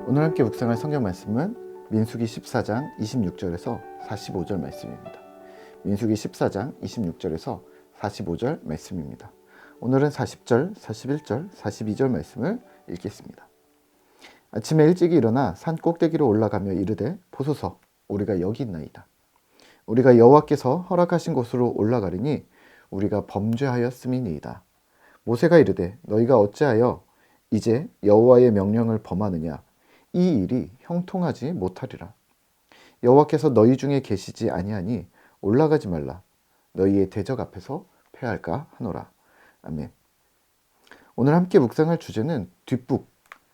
오늘 함께 묵상할 성경 말씀은 민수기 14장 26절에서 45절 말씀입니다. 민수기 14장 26절에서 45절 말씀입니다. 오늘은 40절, 41절, 42절 말씀을 읽겠습니다. 아침에 일찍 일어나 산 꼭대기로 올라가며 이르되 보소서 우리가 여기 있나이다. 우리가 여호와께서 허락하신 곳으로 올라가리니 우리가 범죄하였음이니이다. 모세가 이르되 너희가 어찌하여 이제 여호와의 명령을 범하느냐. 이 일이 형통하지 못하리라. 여호와께서 너희 중에 계시지 아니하니 올라가지 말라. 너희의 대적 앞에서 패할까 하노라. 아멘. 오늘 함께 묵상할 주제는 뒷북,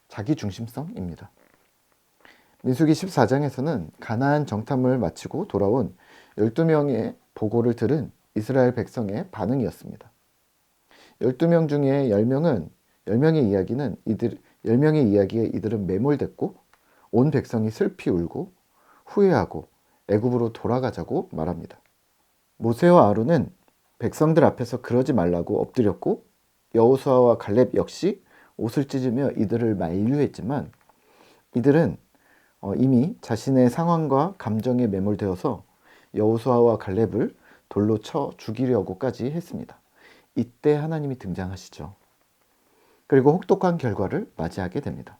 자기중심성입니다. 민수기 14장에서는 가나안 정탐을 마치고 돌아온 12명의 보고를 들은 이스라엘 백성의 반응이었습니다. 12명 중에 10명의 이야기에 이들은 매몰됐고 온 백성이 슬피 울고 후회하고 애굽으로 돌아가자고 말합니다. 모세와 아론은 백성들 앞에서 그러지 말라고 엎드렸고 여호수아와 갈렙 역시 옷을 찢으며 이들을 만류했지만 이들은 이미 자신의 상황과 감정에 매몰되어서 여호수아와 갈렙을 돌로 쳐 죽이려고까지 했습니다. 이때 하나님이 등장하시죠. 그리고 혹독한 결과를 맞이하게 됩니다.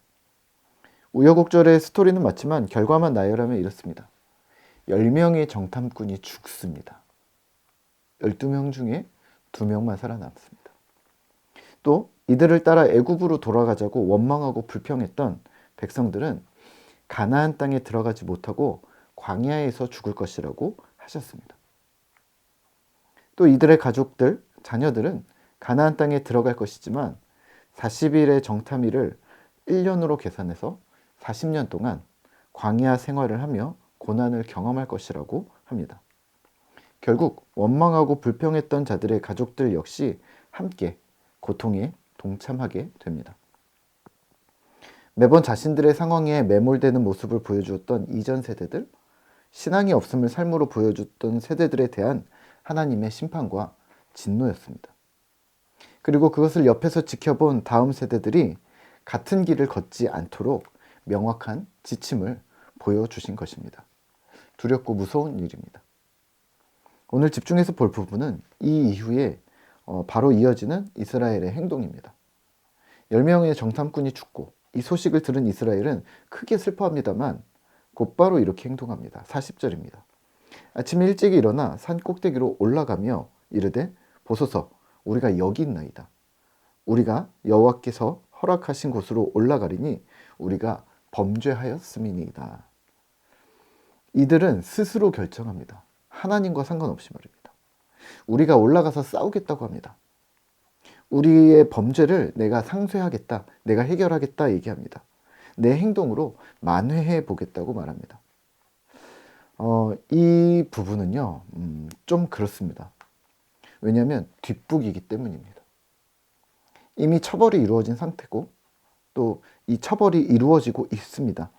우여곡절의 스토리는 맞지만 결과만 나열하면 이렇습니다. 10명의 정탐꾼이 죽습니다. 12명 중에 2명만 살아남습니다. 또 이들을 따라 애굽으로 돌아가자고 원망하고 불평했던 백성들은 가나안 땅에 들어가지 못하고 광야에서 죽을 것이라고 하셨습니다. 또 이들의 가족들, 자녀들은 가나안 땅에 들어갈 것이지만 40일의 정탐일을 1년으로 계산해서 40년 동안 광야 생활을 하며 고난을 경험할 것이라고 합니다. 결국 원망하고 불평했던 자들의 가족들 역시 함께 고통에 동참하게 됩니다. 매번 자신들의 상황에 매몰되는 모습을 보여주었던 이전 세대들, 신앙이 없음을 삶으로 보여줬던 세대들에 대한 하나님의 심판과 진노였습니다. 그리고 그것을 옆에서 지켜본 다음 세대들이 같은 길을 걷지 않도록 명확한 지침을 보여주신 것입니다. 두렵고 무서운 일입니다. 오늘 집중해서 볼 부분은 이 이후에 바로 이어지는 이스라엘의 행동입니다. 10명의 정탐꾼이 죽고 이 소식을 들은 이스라엘은 크게 슬퍼합니다만 곧바로 이렇게 행동합니다. 40절입니다. 아침에 일찍 일어나 산 꼭대기로 올라가며 이르되 보소서 우리가 여기 있나이다. 우리가 여호와께서 허락하신 곳으로 올라가리니 우리가 범죄하였음이니이다. 이들은 스스로 결정합니다. 하나님과 상관없이 말입니다. 우리가 올라가서 싸우겠다고 합니다. 우리의 범죄를 내가 상쇄하겠다, 내가 해결하겠다 얘기합니다. 내 행동으로 만회해 보겠다고 말합니다. 이 부분은요, 좀 그렇습니다. 왜냐하면 뒷북이기 때문입니다. 이미 처벌이 이루어진 상태고 또 이 처벌이 이루어지고 있습니다.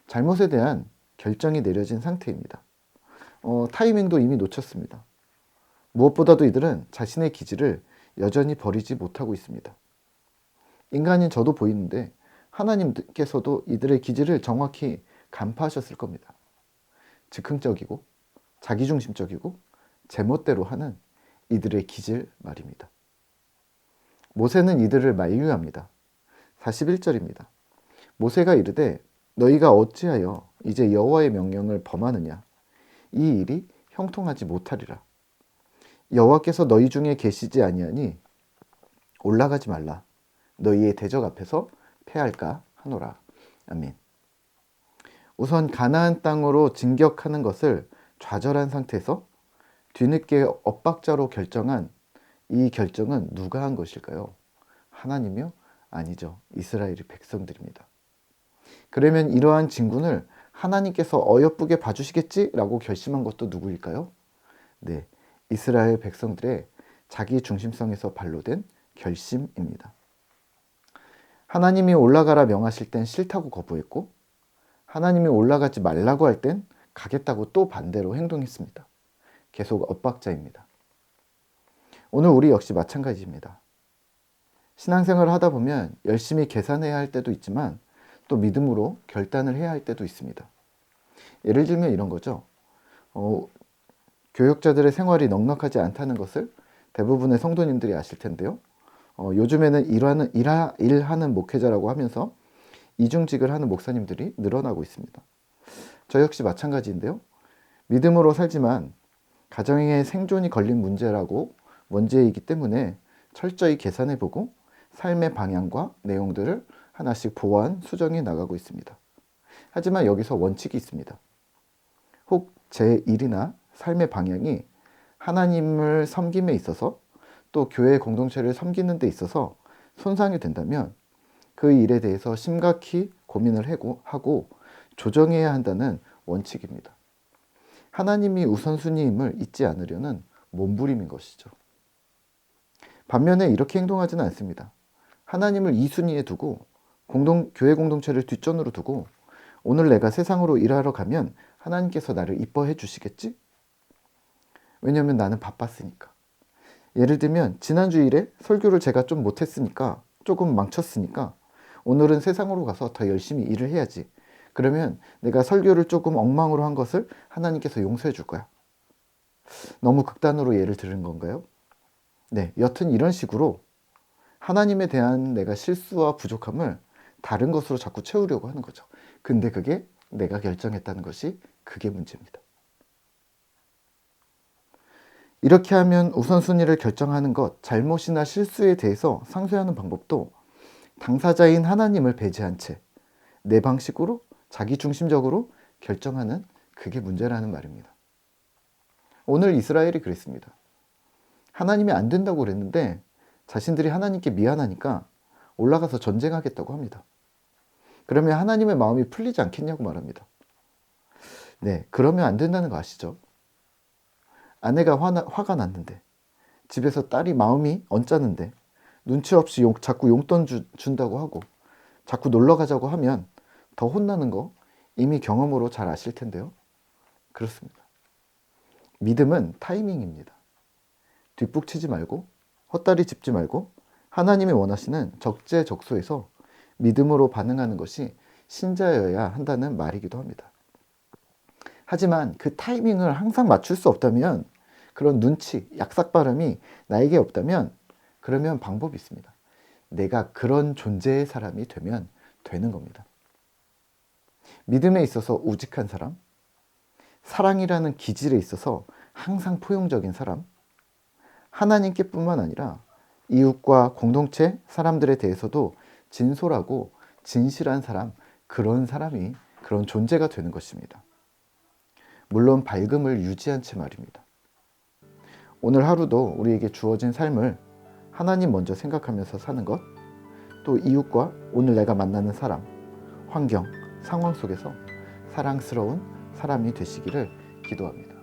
잘못에 대한 결정이 내려진 상태입니다. 타이밍도 이미 놓쳤습니다. 무엇보다도 이들은 자신의 기질을 여전히 버리지 못하고 있습니다. 인간인 저도 보이는데 하나님께서도 이들의 기질을 정확히 간파하셨을 겁니다. 즉흥적이고 자기중심적이고 제멋대로 하는 이들의 기질 말입니다. 모세는 이들을 만류합니다. 41절입니다. 모세가 이르되 너희가 어찌하여 이제 여호와의 명령을 범하느냐. 이 일이 형통하지 못하리라. 여호와께서 너희 중에 계시지 아니하니 올라가지 말라. 너희의 대적 앞에서 패할까 하노라. 아멘. 우선 가나안 땅으로 진격하는 것을 좌절한 상태에서 뒤늦게 엇박자로 결정한 이 결정은 누가 한 것일까요? 하나님이요? 아니죠. 이스라엘의 백성들입니다. 그러면 이러한 진군을 하나님께서 어여쁘게 봐주시겠지라고 결심한 것도 누구일까요? 네, 이스라엘 백성들의 자기 중심성에서 발로된 결심입니다. 하나님이 올라가라 명하실 땐 싫다고 거부했고 하나님이 올라가지 말라고 할 땐 가겠다고 또 반대로 행동했습니다. 계속 엇박자입니다. 오늘 우리 역시 마찬가지입니다. 신앙생활을 하다 보면 열심히 계산해야 할 때도 있지만 또 믿음으로 결단을 해야 할 때도 있습니다. 예를 들면 이런 거죠. 교역자들의 생활이 넉넉하지 않다는 것을 대부분의 성도님들이 아실 텐데요. 요즘에는 일하는 목회자라고 하면서 이중직을 하는 목사님들이 늘어나고 있습니다. 저 역시 마찬가지인데요. 믿음으로 살지만 가정의 생존이 걸린 문제이기 때문에 철저히 계산해보고 삶의 방향과 내용들을 하나씩 보완, 수정해 나가고 있습니다. 하지만 여기서 원칙이 있습니다. 혹 제 일이나 삶의 방향이 하나님을 섬김에 있어서 또 교회 공동체를 섬기는 데 있어서 손상이 된다면 그 일에 대해서 심각히 고민을 하고 조정해야 한다는 원칙입니다. 하나님이 우선순위임을 잊지 않으려는 몸부림인 것이죠. 반면에 이렇게 행동하지는 않습니다. 하나님을 2순위에 두고 교회 공동체를 뒷전으로 두고 오늘 내가 세상으로 일하러 가면 하나님께서 나를 이뻐해 주시겠지? 왜냐하면 나는 바빴으니까. 예를 들면 지난 주일에 설교를 제가 좀 못했으니까 조금 망쳤으니까 오늘은 세상으로 가서 더 열심히 일을 해야지. 그러면 내가 설교를 조금 엉망으로 한 것을 하나님께서 용서해 줄 거야. 너무 극단으로 예를 들은 건가요? 네, 여튼 이런 식으로 하나님에 대한 내가 실수와 부족함을 다른 것으로 자꾸 채우려고 하는 거죠. 근데 그게 내가 결정했다는 것이 그게 문제입니다. 이렇게 하면 우선순위를 결정하는 것, 잘못이나 실수에 대해서 상쇄하는 방법도 당사자인 하나님을 배제한 채 내 방식으로 자기중심적으로 결정하는 그게 문제라는 말입니다. 오늘 이스라엘이 그랬습니다. 하나님이 안 된다고 그랬는데 자신들이 하나님께 미안하니까 올라가서 전쟁하겠다고 합니다. 그러면 하나님의 마음이 풀리지 않겠냐고 말합니다. 네, 그러면 안 된다는 거 아시죠? 아내가 화가 났는데 집에서 딸이 마음이 언짢은데 눈치 없이 자꾸 용돈 준다고 하고 자꾸 놀러 가자고 하면 더 혼나는 거 이미 경험으로 잘 아실 텐데요. 그렇습니다. 믿음은 타이밍입니다. 뒷북치지 말고 헛다리 짚지 말고 하나님이 원하시는 적재적소에서 믿음으로 반응하는 것이 신자여야 한다는 말이기도 합니다. 하지만 그 타이밍을 항상 맞출 수 없다면 그런 눈치, 약삭빠름이 나에게 없다면 그러면 방법이 있습니다. 내가 그런 존재의 사람이 되면 되는 겁니다. 믿음에 있어서 우직한 사람, 사랑이라는 기질에 있어서 항상 포용적인 사람, 하나님께 뿐만 아니라 이웃과 공동체 사람들에 대해서도 진솔하고 진실한 사람, 그런 사람이 그런 존재가 되는 것입니다. 물론 밝음을 유지한 채 말입니다. 오늘 하루도 우리에게 주어진 삶을 하나님 먼저 생각하면서 사는 것, 또 이웃과 오늘 내가 만나는 사람, 환경, 상황 속에서 사랑스러운 사람이 되시기를 기도합니다.